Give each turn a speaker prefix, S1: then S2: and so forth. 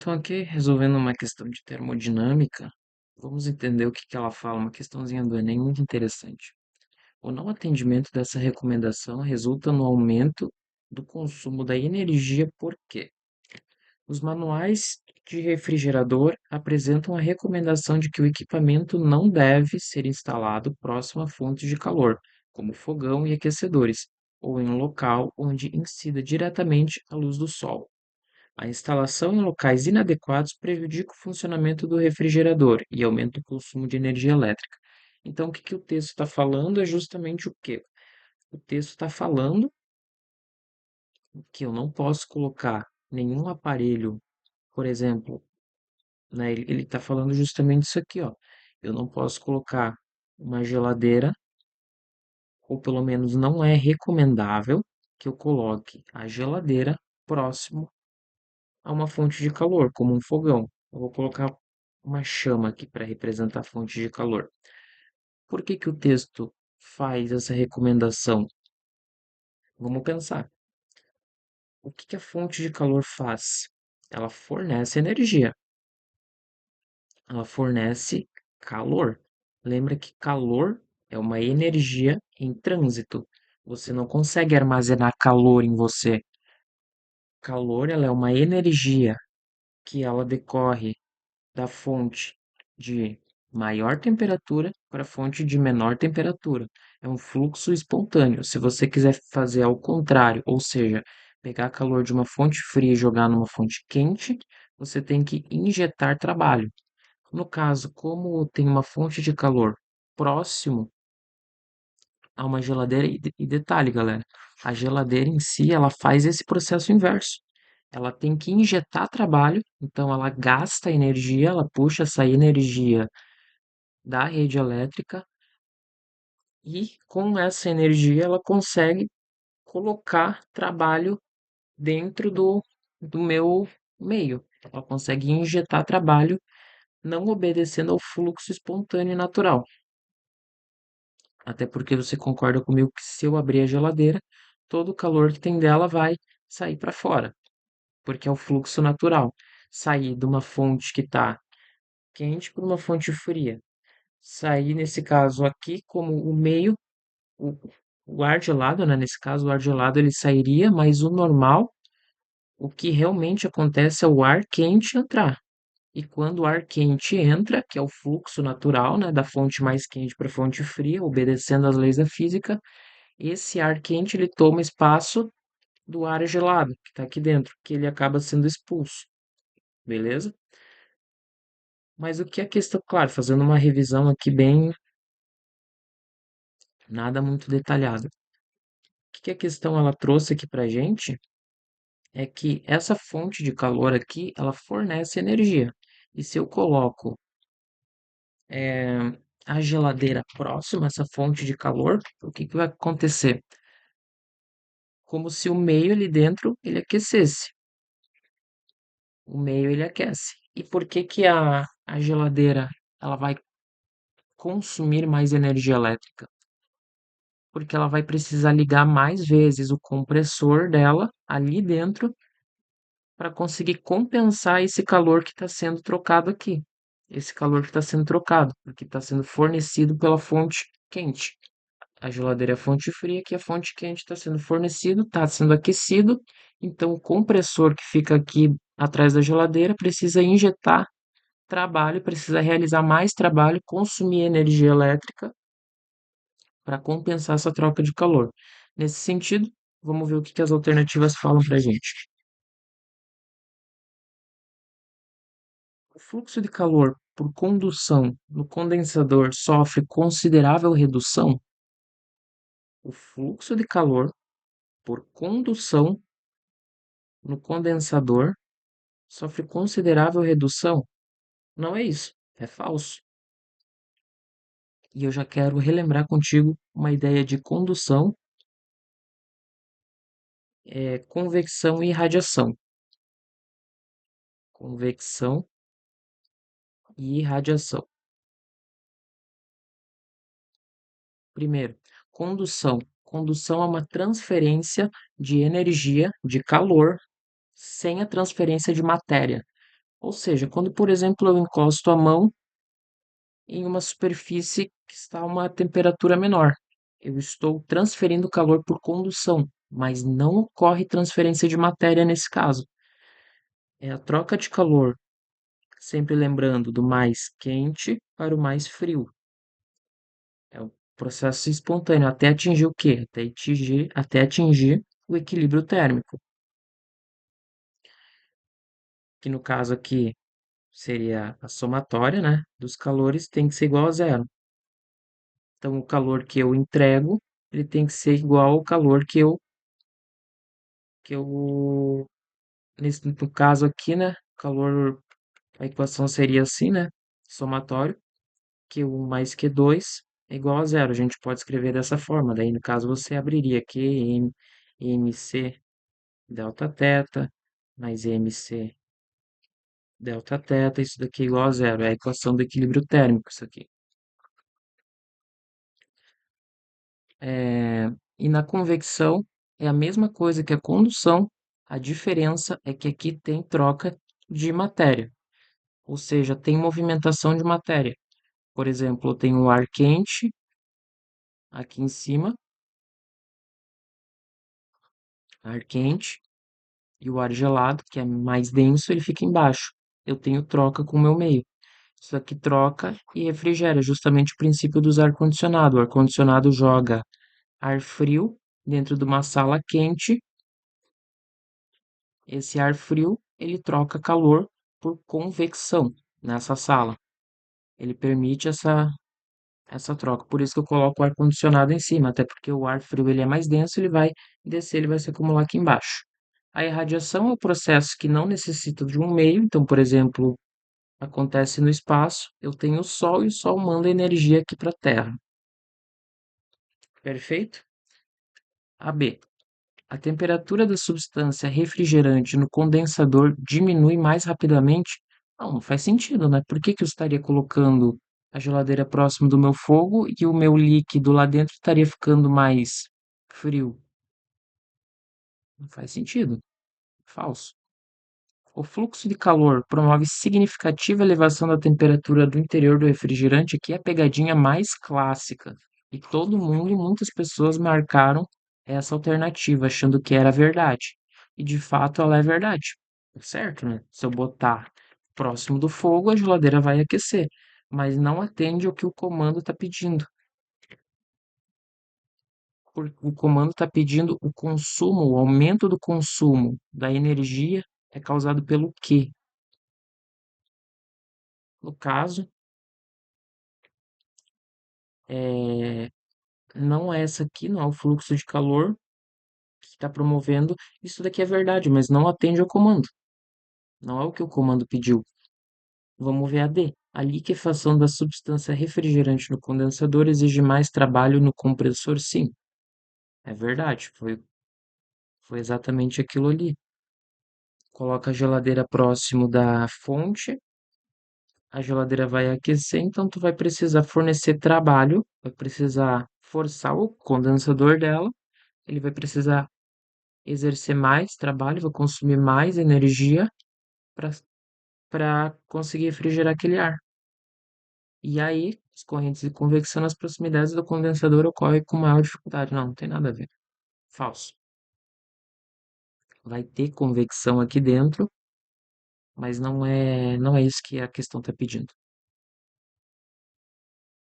S1: Então, aqui resolvendo uma questão de termodinâmica, vamos entender o que que ela fala, uma questãozinha do Enem muito interessante. O não atendimento dessa recomendação resulta no aumento do consumo da energia, por quê? Os manuais de refrigerador apresentam a recomendação de que o equipamento não deve ser instalado próximo a fontes de calor, como fogão e aquecedores, ou em um local onde incida diretamente a luz do sol. A instalação em locais inadequados prejudica o funcionamento do refrigerador e aumenta o consumo de energia elétrica. Então, o que que o texto está falando é justamente o quê? O texto está falando que eu não posso colocar nenhum aparelho, por exemplo, né, ele está falando justamente isso aqui, ó. Eu não posso colocar uma geladeira, ou pelo menos não é recomendável que eu coloque a geladeira próximo a uma fonte de calor, como um fogão. Eu vou colocar uma chama aqui para representar a fonte de calor. Por que que o texto faz essa recomendação? Vamos pensar. O que que a fonte de calor faz? Ela fornece energia, ela fornece calor. Lembra que calor é uma energia em trânsito. Você não consegue armazenar calor em você. Calor, ela é uma energia que ela decorre da fonte de maior temperatura para a fonte de menor temperatura. É um fluxo espontâneo. Se você quiser fazer ao contrário, ou seja, pegar calor de uma fonte fria e jogar numa fonte quente, você tem que injetar trabalho. No caso, como tem uma fonte de calor próximo a uma geladeira, e detalhe, galera, a geladeira em si, ela faz esse processo inverso. Ela tem que injetar trabalho, então ela gasta energia, ela puxa essa energia da rede elétrica e com essa energia ela consegue colocar trabalho dentro do meu meio. Ela consegue injetar trabalho não obedecendo ao fluxo espontâneo e natural. Até porque você concorda comigo que se eu abrir a geladeira, todo o calor que tem dela vai sair para fora, porque é o fluxo natural. Sair de uma fonte que está quente para uma fonte fria. Sair, nesse caso aqui, como o meio, o, o ar gelado, né? Nesse caso, o ar gelado ele sairia, mas o normal, o que realmente acontece é o ar quente entrar. E quando o ar quente entra, que é o fluxo natural, né, da fonte mais quente para a fonte fria, obedecendo às leis da física, esse ar quente ele toma espaço do ar gelado que está aqui dentro, que ele acaba sendo expulso, beleza? Mas o que a questão, claro, fazendo uma revisão aqui bem, nada muito detalhada. O que a questão ela trouxe aqui para gente é que essa fonte de calor aqui, ela fornece energia. E se eu coloco a geladeira próxima a essa fonte de calor, o que que vai acontecer? Como se o meio ali dentro ele aquecesse. O meio ele aquece. E por que que a geladeira ela vai consumir mais energia elétrica? Porque ela vai precisar ligar mais vezes o compressor dela ali dentro para conseguir compensar esse calor que está sendo trocado aqui. Esse calor que está sendo trocado, porque está sendo fornecido pela fonte quente. A geladeira é a fonte fria, que a fonte quente está sendo fornecido, está sendo aquecido. Então, o compressor que fica aqui atrás da geladeira precisa injetar trabalho, precisa realizar mais trabalho, consumir energia elétrica para compensar essa troca de calor. Nesse sentido, vamos ver o que que as alternativas falam para a gente. O fluxo de calor por condução no condensador sofre considerável redução. O fluxo de calor por condução no condensador sofre considerável redução. Não é isso, é falso. E eu já quero relembrar contigo uma ideia de condução, convecção e radiação. Convecção e irradiação. Primeiro, condução. Condução é uma transferência de energia, de calor, sem a transferência de matéria. Ou seja, quando, por exemplo, eu encosto a mão em uma superfície que está a uma temperatura menor, eu estou transferindo calor por condução, mas não ocorre transferência de matéria nesse caso. É a troca de calor, sempre lembrando do mais quente para o mais frio. É o processo espontâneo, até atingir o quê? Até atingir o equilíbrio térmico, que no caso aqui seria a somatória, né, dos calores tem que ser igual a zero. Então, o calor que eu entrego, ele tem que ser igual ao calor que eu, no caso aqui, né, calor, a equação seria assim, né, somatório, Q1 mais Q2 é igual a zero. A gente pode escrever dessa forma. Daí, no caso, você abriria Qm, Mc, delta θ, mais Mc, delta θ, isso daqui é igual a zero. É a equação do equilíbrio térmico, isso aqui. E na convecção é a mesma coisa que a condução, a diferença é que aqui tem troca de matéria, ou seja, tem movimentação de matéria. Por exemplo, eu tenho o ar quente aqui em cima, ar quente, e o ar gelado, que é mais denso, ele fica embaixo. Eu tenho troca com o meu meio. Isso aqui troca e refrigera, justamente o princípio dos ar-condicionado. O ar-condicionado joga ar frio dentro de uma sala quente. Esse ar frio, ele troca calor por convecção nessa sala. Ele permite essa troca. Por isso que eu coloco o ar condicionado em cima, até porque o ar frio ele é mais denso, ele vai descer, ele vai se acumular aqui embaixo. A irradiação é um processo que não necessita de um meio, então, por exemplo, acontece no espaço, eu tenho o Sol e o Sol manda energia aqui para a Terra. Perfeito? AB. A temperatura da substância refrigerante no condensador diminui mais rapidamente? Não, não faz sentido, né? Por que que eu estaria colocando a geladeira próximo do meu fogo e o meu líquido lá dentro estaria ficando mais frio? Não faz sentido. Falso. O fluxo de calor promove significativa elevação da temperatura do interior do refrigerante, que é a pegadinha mais clássica. E todo mundo e muitas pessoas marcaram essa alternativa, achando que era verdade. E de fato ela é verdade. Certo, né? Se eu botar próximo do fogo, a geladeira vai aquecer, mas não atende ao que o comando está pedindo. O comando está pedindo o consumo, o aumento do consumo da energia é causado pelo quê? No caso, é, não é essa aqui, não é o fluxo de calor que está promovendo. Isso daqui é verdade, mas não atende ao comando. Não é o que o comando pediu. Vamos ver a D. A liquefação da substância refrigerante no condensador exige mais trabalho no compressor, sim. É verdade, foi exatamente aquilo ali. Coloca a geladeira próximo da fonte, a geladeira vai aquecer, então tu vai precisar fornecer trabalho, vai precisar forçar o condensador dela, ele vai precisar exercer mais trabalho, vai consumir mais energia para conseguir refrigerar aquele ar. E aí, as correntes de convecção nas proximidades do condensador ocorrem com maior dificuldade. Não, não tem nada a ver. Falso. Vai ter convecção aqui dentro, mas não é isso que a questão está pedindo.